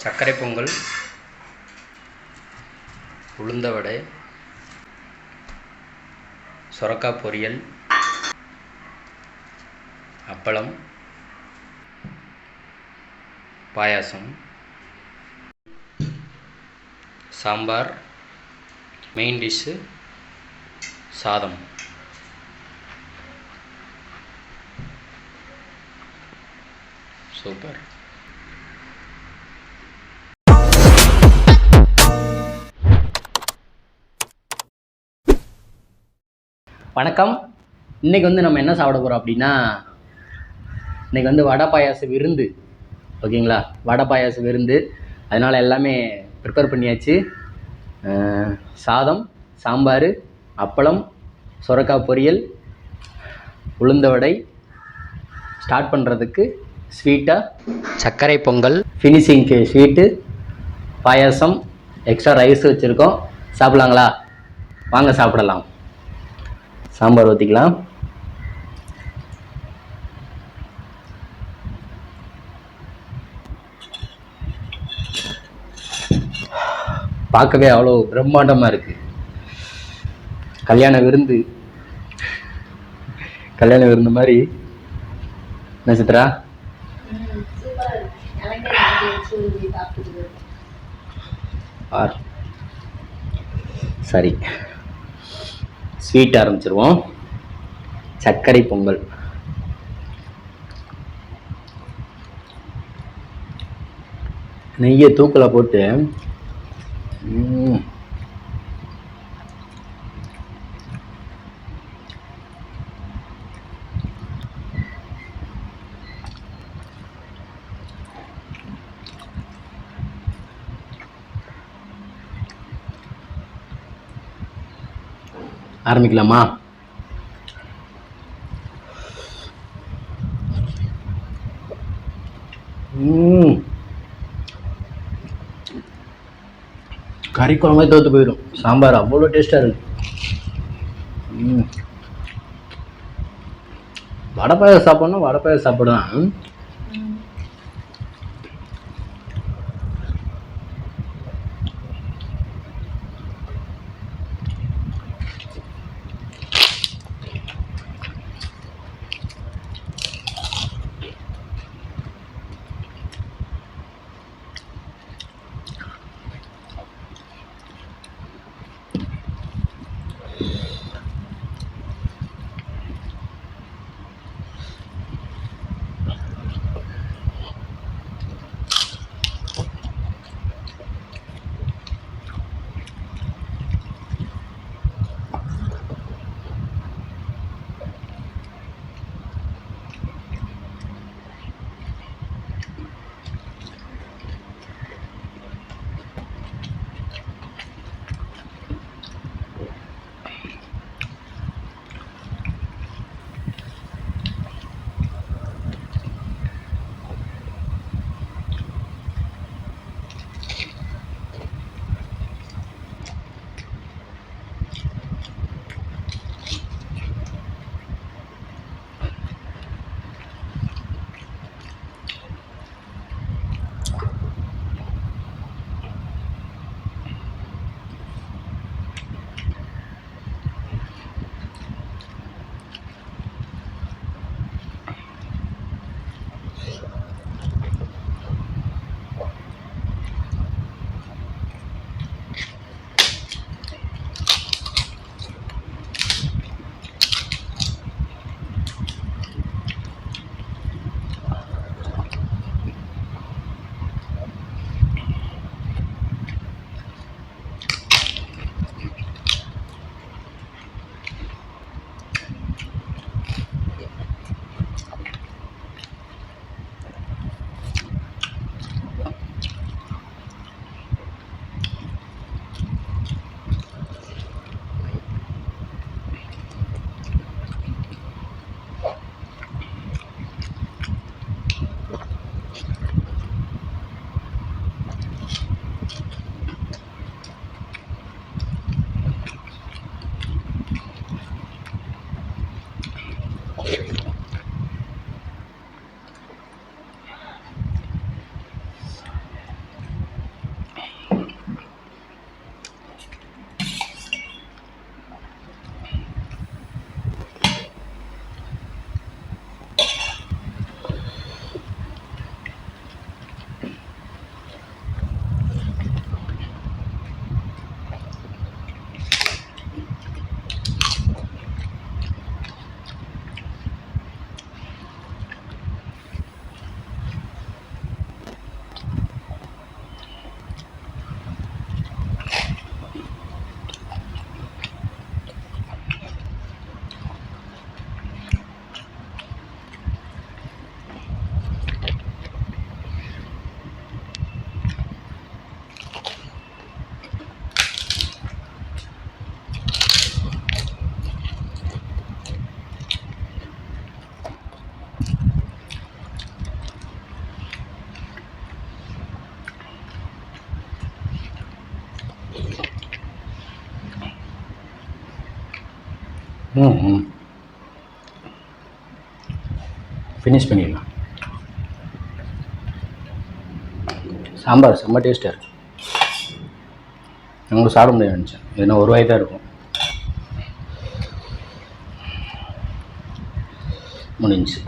சர்க்கரை பொங்கல், உளுந்த வடை, சொரக்காய் பொரியல், அப்பளம், பாயாசம், சாம்பார், மெயின் டிஷ்ஷு சாதம். சூப்பர். வணக்கம். இன்றைக்கி நம்ம என்ன சாப்பிட போகிறோம் அப்படின்னா, இன்றைக்கி வடை பாயாச விருந்து. ஓகேங்களா? வடை பாயாச விருந்து. அதனால் எல்லாமே ப்ரிப்பேர் பண்ணியாச்சு. சாதம், சாம்பார், அப்பளம், சொரக்காய் பொரியல், உளுந்த வடை. ஸ்டார்ட் பண்ணுறதுக்கு ஸ்வீட்டாக சர்க்கரை பொங்கல், ஃபினிஷிங்க்கு ஸ்வீட்டு, பாயாசம், எக்ஸ்ட்ரா ரைஸ் வச்சுருக்கோம். சாப்பிட்லாங்களா? வாங்க சாப்பிடலாம். சாம்பார் ஊற்றிக்கலாம். பார்க்கவே அவ்வளோ பிரம்மாண்டமாக இருக்குது. கல்யாண விருந்து மாதிரி. என்ன சித்ரா? சரி, ஸ்வீட் ஆரம்பிச்சிருவோம். சர்க்கரை பொங்கல். நெய்யை தூக்கில் போட்டு ஆரம்பிக்கலாமா? கறி குழம்பே தோற்று போயிடும். சாம்பார் அவ்வளோ டேஸ்டாக இருக்கு. வடை பாயாசம் சாப்பிட்ணும், வடை பாயாசம் சாப்பிடுவேன். ஃபினிஷ் பண்ணிடலாம். சாம்பார் செம்ம டேஸ்ட்டாக இருக்குது. உங்களுக்கு சாப்பிட முடியாது நினச்சேன். இதுனா ஒரு வாய் தான் இருக்கும். முடிஞ்சு.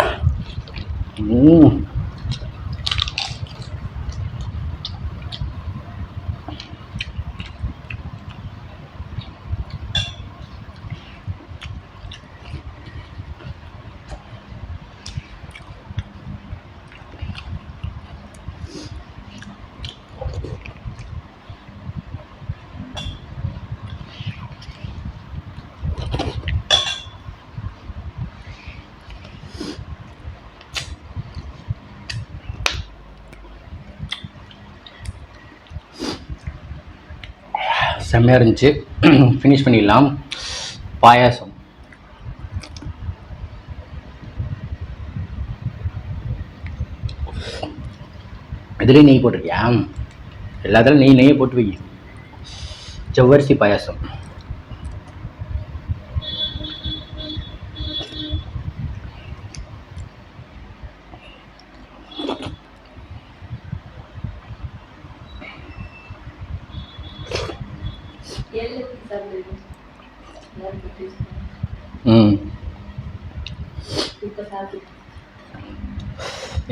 செம்மையாக இருந்துச்சு. ஃபினிஷ் பண்ணிடலாம். பாயாசம் இதுலேயும் நெய் போட்டிருக்கியா? எல்லாத்துலையும் நெய்யை போட்டு வை. ஜவ்வரிசி பாயாசம்.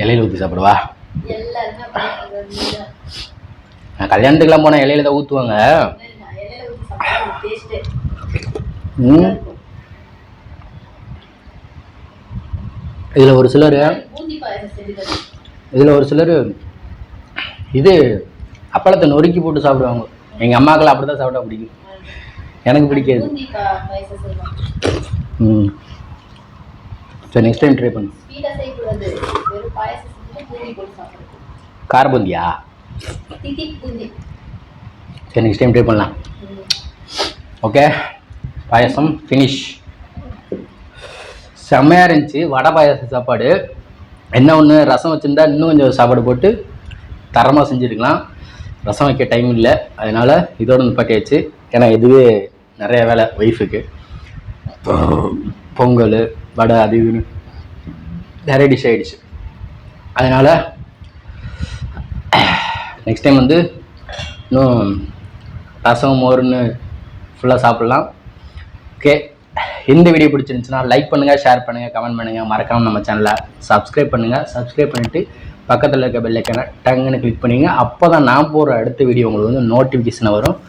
இலையில ஊற்றி சாப்பிடுவா? நான் கல்யாணத்துக்குலாம் போனால் இலையில தான் ஊற்றுவாங்க. இதில் ஒரு சிலர் இது அப்பளத்தை நொறுக்கி போட்டு சாப்பிடுவாங்க. எங்கள் அம்மாக்கெல்லாம் அப்படி தான் சாப்பிட்டா பிடிக்கும். எனக்கு பிடிக்காது. சரி, நெக்ஸ்ட் டைம் ட்ரை பண்ணு. கார பூந்தியா? சரி, நெக்ஸ்ட் டைம் ட்ரை பண்ணலாம். ஓகே, பாயசம் ஃபினிஷ். செம்மையாக இருந்துச்சு வடை பாயாச சாப்பாடு. என்ன ஒன்று, ரசம் வச்சுருந்தா இன்னும் கொஞ்சம் சாப்பாடு போட்டு தரமாக செஞ்சுருக்கலாம். ரசம் வைக்க டைம் இல்லை, அதனால் இதோடு நிப்பாட்டியாச்சு. ஏன்னா இதுவே நிறைய வேலை ஒய்ஃபுக்கு. பொங்கல் வடை அது இதுன்னு நிறைய டிஷ் ஆகிடுச்சு. அதனால் நெக்ஸ்ட் டைம் வந்து இன்னும் ரசம் மோர்னு ஃபுல்லாக சாப்பிட்லாம். ஓகே, இந்த வீடியோ பிடிச்சிருந்துச்சுன்னா லைக் பண்ணுங்கள், ஷேர் பண்ணுங்கள், கமெண்ட் பண்ணுங்கள். மறக்காமல் நம்ம சேனலை சப்ஸ்கிரைப் பண்ணுங்கள். சப்ஸ்கிரைப் பண்ணிவிட்டு பக்கத்தில் இருக்க பெல் ஐக்கானை டங்குன்னு கிளிக் பண்ணிங்க. அப்போ தான் நான் போகிற அடுத்த வீடியோ உங்களுக்கு வந்து நோட்டிஃபிகேஷன் வரும்.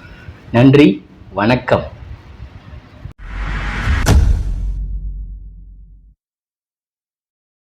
நன்றி, வணக்கம்.